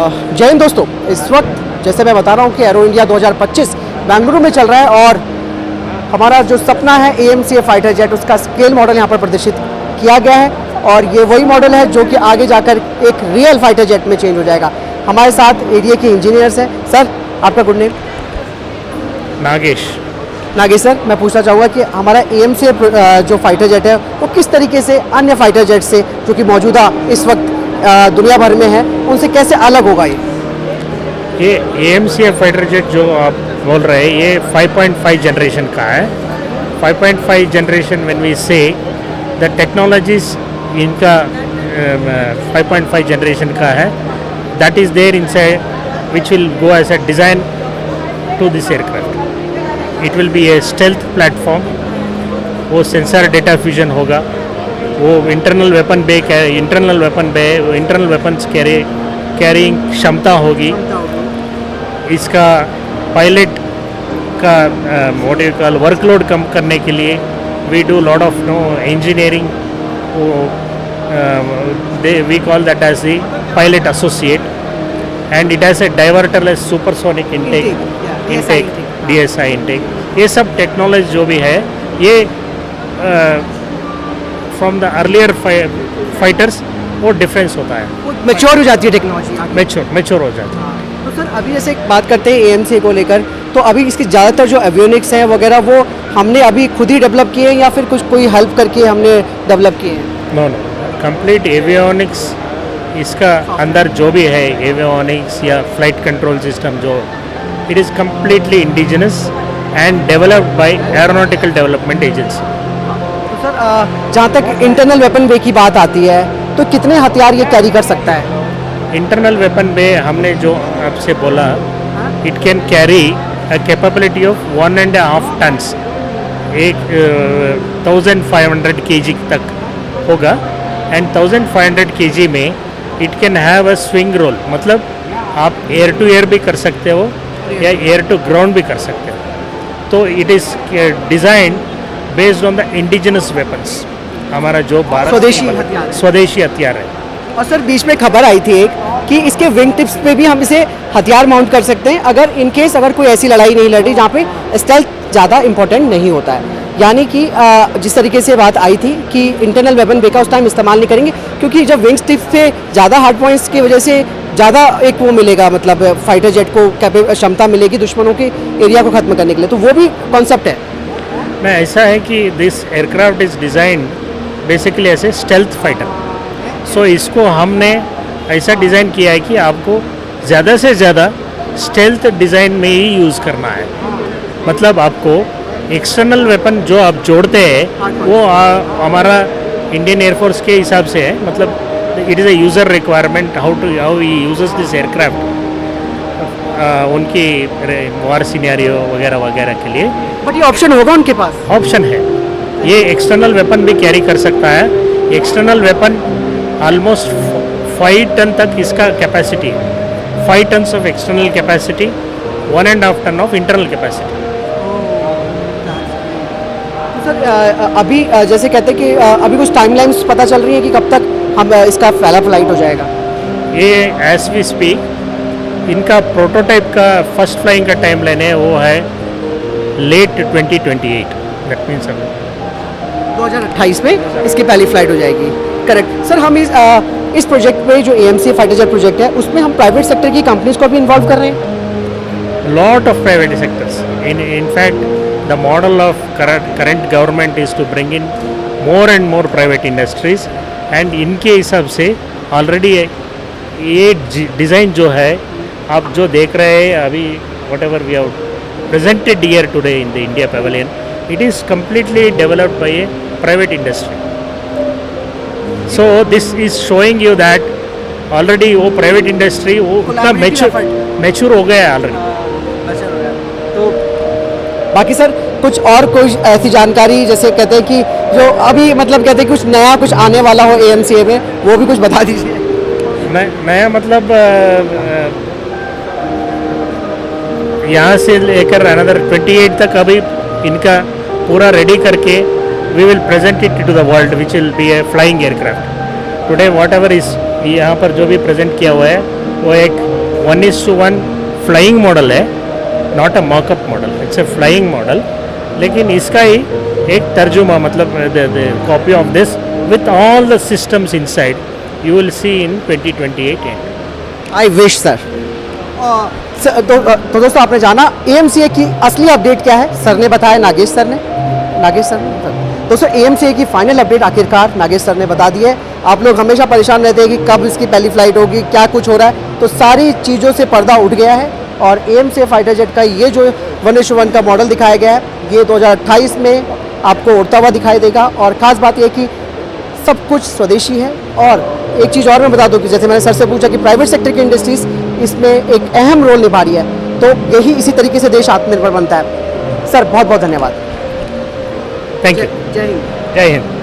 जय हिंद दोस्तों, इस वक्त जैसे मैं बता रहा हूँ कि एरो इंडिया 2025 बेंगलुरु में चल रहा है और हमारा जो सपना है AMCA फाइटर जेट, उसका स्केल मॉडल यहाँ पर प्रदर्शित किया गया है और ये वही मॉडल है जो कि आगे जाकर एक रियल फाइटर जेट में चेंज हो जाएगा। हमारे साथ एरिया के इंजीनियर्स हैं। सर, आपका गुड नेम? नागेश सर, मैं पूछना चाहूँगा कि हमारा AMCA जो फाइटर जेट है वो किस तरीके से अन्य फाइटर जेट से जो कि मौजूदा इस वक्त दुनिया भर में है उनसे कैसे अलग होगा? ये AMCA फाइटर जेट जो आप बोल रहे हैं ये 5.5 जनरेशन का है। 5.5 generation when we say the technologies इनका 5.5 जनरेशन का है, that is there inside which will go as a design to this aircraft. It will be a stealth platform. वो सेंसर डेटा फ्यूजन होगा, वो इंटरनल वेपन्स कैरिंग क्षमता होगी। इसका pilot का वर्कलोड कम करने के लिए we do lot of engineering. We call that as the pilot associate and it has a diverterless supersonic intake DSI intake. ये सब टेक्नोलॉजी जो भी है ये फ्रॉम द अर्लियर फाइटर्स वो डिफरेंस होता है, मैच्योर हो जाती है टेक्नोलॉजी, मैच्योर हो जाती है। तो सर अभी जैसे बात करते हैं AMCA को लेकर, तो अभी इसकी ज़्यादातर जो एवियोनिक्स हैं वगैरह वो हमने अभी खुद ही डेवलप किए हैं या फिर कोई हेल्प करके हमने डेवलप किए हैं? नो, कंप्लीट एवियोनिक्स इसका अंदर जो भी है एवियोनिक्स या फ्लाइट कंट्रोल सिस्टम जो it is completely indigenous and developed by aeronautical development agency. तो सर जहाँ तक इंटरनल वेपन बे की बात आती है तो कितने हथियार ये कैरी कर सकता है? इंटरनल वेपन बे हमने जो आपसे बोला, it can carry a capability of 1.5 tons, 1500 kg तक होगा। एंड 1500 kg में it can have a swing role, मतलब आप एयर टू एयर भी कर सकते हो या एयर टू ग्राउंड भी कर सकते हो। तो it is design based on the indigenous weapons. हमारा जो भारत स्वदेशी हथियार है। और सर बीच में खबर आई थी एक कि इसके विंग टिप्स पे भी हम इसे हथियार माउंट कर सकते हैं अगर इन केस अगर कोई ऐसी लड़ाई नहीं लड़ रही जहाँ पे स्टेल्थ ज़्यादा इंपॉर्टेंट नहीं होता है। यानी कि जिस तरीके से बात आई थी कि इंटरनल वेपन बे का उस टाइम इस्तेमाल नहीं करेंगे क्योंकि जब विंग टिप्स पे ज़्यादा हार्ड पॉइंट्स की वजह से ज़्यादा एक वो मिलेगा, मतलब फाइटर जेट को क्षमता मिलेगी दुश्मनों के एरिया को ख़त्म करने के लिए। तो वो भी कॉन्सेप्ट है मैं ऐसा है कि this aircraft is design basically as a stealth fighter. So इसको हमने ऐसा डिज़ाइन किया है कि आपको ज़्यादा से ज़्यादा स्टेल्थ डिज़ाइन में ही यूज़ करना है। मतलब आपको एक्सटर्नल वेपन जो आप जोड़ते हैं वो हमारा इंडियन एयरफोर्स के हिसाब से है, मतलब it is a user requirement how he uses this aircraft उनकी वार सिनेरियो वगैरह वगैरह के लिए। बट ये ऑप्शन होगा उनके पास? ऑप्शन है, ये एक्सटर्नल वेपन भी कैरी कर सकता है। एक्सटर्नल वेपन ऑलमोस्ट 5 टन तक इसका कैपेसिटी है। 5 tons of external capacity, 1.5 ton of internal capacity. तो सर अभी जैसे कहते हैं कि अभी कुछ टाइमलाइंस पता चल रही है कि कब तक हम इसका पहला फ्लाइट हो जाएगा? ये एज वी स्पीक इनका प्रोटोटाइप का फर्स्ट फ्लाइंग का टाइम लाइन है वो है लेट 2028। दैट मीन्स 2028 में इसकी पहली फ्लाइट हो जाएगी। Correct sir. हम इस प्रोजेक्ट में जो AMCA फाइटर जेट प्रोजेक्ट है उसमें हम प्राइवेट सेक्टर की कंपनीज को भी इन्वॉल्व कर रहे हैं? Lot of private sectors. In fact the model of current government is to bring in more and more private industries and इनके हिसाब से ऑलरेडी ये डिज़ाइन जो है आप जो देख रहे हैं अभी, whatever we have presented here today in the India Pavilion, it is completely developed by a private industry. So this is showing you that already वो private industry वो उतना mature हो गया है already। तो बाकी सर कुछ और कोई ऐसी जानकारी जैसे कहते हैं कि जो अभी मतलब कहते हैं कुछ नया कुछ आने वाला हो AMCA में, वो भी कुछ बता दीजिए। नया मतलब यहाँ से लेकर अनदर 28 तक अभी इनका पूरा रेडी करके we will present it to the world which will be a flying aircraft. Today whatever is यहाँ पर जो भी प्रेजेंट किया हुआ है वो एक 1:1 फ्लाइंग मॉडल है, not a mock-up model, it's a flying model. लेकिन इसका ही एक तर्जुमा मतलब copy of this with all the systems inside you will see in 2028 and. I wish sir. तो दोस्तों आपने जाना AMCA की असली अपडेट क्या है, सर ने बताया, नागेश सर ने. दोस्तों AMCA की फाइनल अपडेट आखिरकार नागेश सर ने बता दी है. आप लोग हमेशा परेशान रहते हैं कि कब इसकी पहली फ्लाइट होगी, क्या कुछ हो रहा है, तो सारी चीज़ों से पर्दा उठ गया है. और AMCA फाइटर जेट का ये जो 1:1 का मॉडल दिखाया गया है, ये 2028 में आपको उड़ता हुआ दिखाई देगा. और ख़ास बात यह कि सब कुछ स्वदेशी है. और एक चीज़ और मैं बता दूं कि जैसे मैंने सर से पूछा कि प्राइवेट सेक्टर की इंडस्ट्रीज़ इसमें एक अहम रोल निभा रही है, तो यही इसी तरीके से देश आत्मनिर्भर बनता है. सर बहुत बहुत धन्यवाद. Thank you. जय हिंद. जय हिंद.